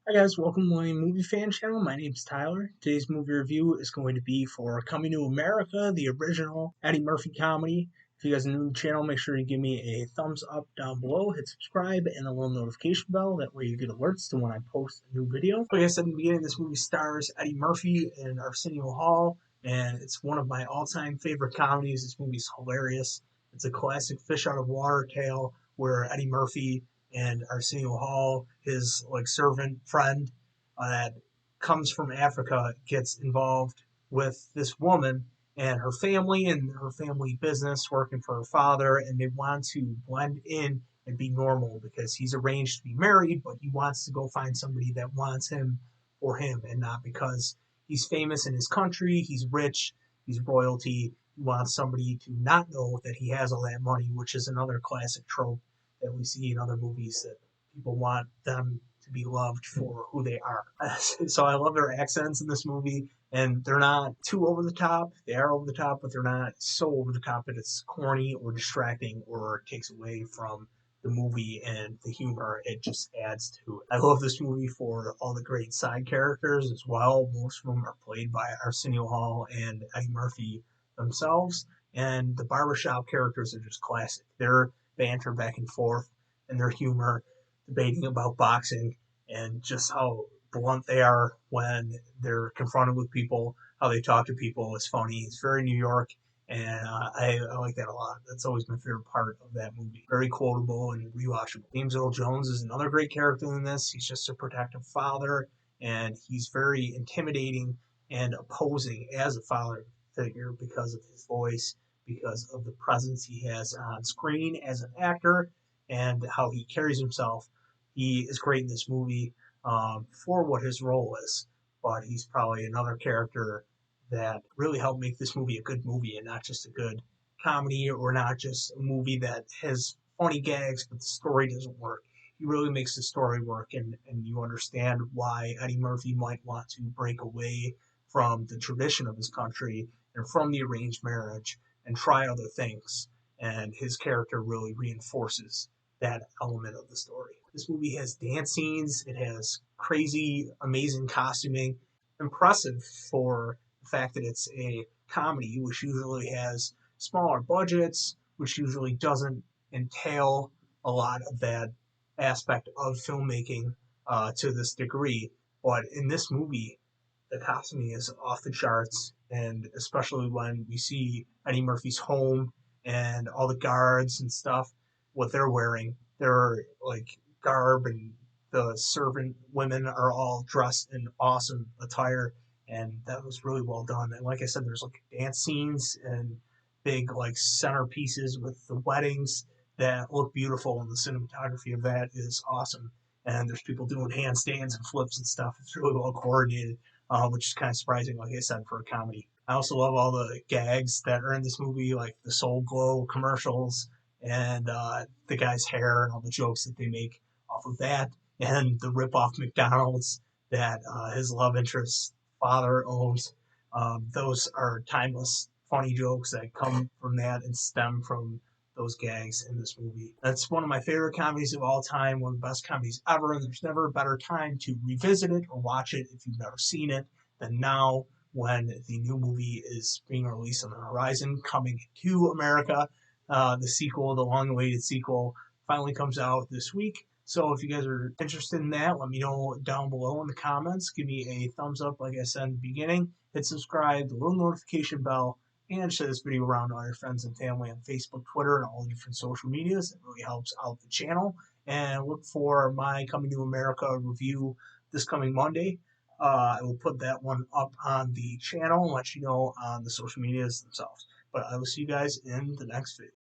Hi guys, welcome to my movie fan channel. My name's Tyler. Today's movie review is going to be for Coming to America, the original Eddie Murphy comedy. If you guys are new to the channel, make sure you give me a thumbs up down below, hit subscribe, and a little notification bell. That way you get alerts to when I post a new video. Like I said in the beginning, this movie stars Eddie Murphy and Arsenio Hall, and it's one of my all-time favorite comedies. This movie's hilarious. It's a classic fish out of water tale where Eddie Murphy and Arsenio Hall, his servant friend that comes from Africa, gets involved with this woman and her family business working for her father, and they want to blend in and be normal because he's arranged to be married, but he wants to go find somebody that wants him for him and not because he's famous in his country, he's rich, he's royalty. He wants somebody to not know that he has all that money, which is another classic trope that we see in other movies that people want them to be loved for who they are. So I love their accents in this movie, and they're not too over the top. They are over the top, but they're not so over the top that it's corny or distracting or takes away from the movie and the humor. It just adds to it. I love this movie for all the great side characters as well. Most of them are played by Arsenio Hall and Eddie Murphy themselves, and the barbershop characters are just classic. They're banter back and forth and their humor, debating about boxing and just how blunt they are when they're confronted with people, how they talk to people is funny. It's very New York, and I like that a lot. That's always my favorite part of that movie. Very quotable and rewatchable. James Earl Jones is another great character in this. He's just a protective father, and he's very intimidating and opposing as a father figure because of his voice, because of the presence he has on screen as an actor, and how he carries himself. He is great in this movie for what his role is, but he's probably another character that really helped make this movie a good movie and not just a good comedy or not just a movie that has funny gags, but the story doesn't work. He really makes the story work, and you understand why Eddie Murphy might want to break away from the tradition of his country and from the arranged marriage and try other things. And his character really reinforces that element of the story. This movie has dance scenes, it has crazy, amazing costuming, impressive for the fact that it's a comedy, which usually has smaller budgets, which usually doesn't entail a lot of that aspect of filmmaking to this degree. But in this movie, the costuming is off the charts, and especially when we see Eddie Murphy's home and all the guards and stuff, what they're wearing, their garb, and the servant women are all dressed in awesome attire, and that was really well done. And like I said, there's dance scenes and big centerpieces with the weddings that look beautiful, and the cinematography of that is awesome. And there's people doing handstands and flips and stuff. It's really well coordinated, which is kind of surprising, like I said, for a comedy. I also love all the gags that are in this movie, like the Soul Glow commercials and the guy's hair and all the jokes that they make off of that, and the rip-off McDonald's that his love interest father owns. Those are timeless, funny jokes that come from that and stem from those gags in this movie. That's one of my favorite comedies of all time, one of the best comedies ever, and there's never a better time to revisit it or watch it if you've never seen it than now when the new movie is being released on the horizon, coming to America. The sequel, the long awaited sequel, finally comes out this week. So if you guys are interested in that, let me know down below in the comments. Give me a thumbs up, like I said in the beginning. Hit subscribe, the little notification bell, and share this video around to all your friends and family on Facebook, Twitter, and all different social medias. It really helps out the channel. And look for my Coming to America review this coming Monday. I will put that one up on the channel and let you know on the social medias themselves. But I will see you guys in the next video.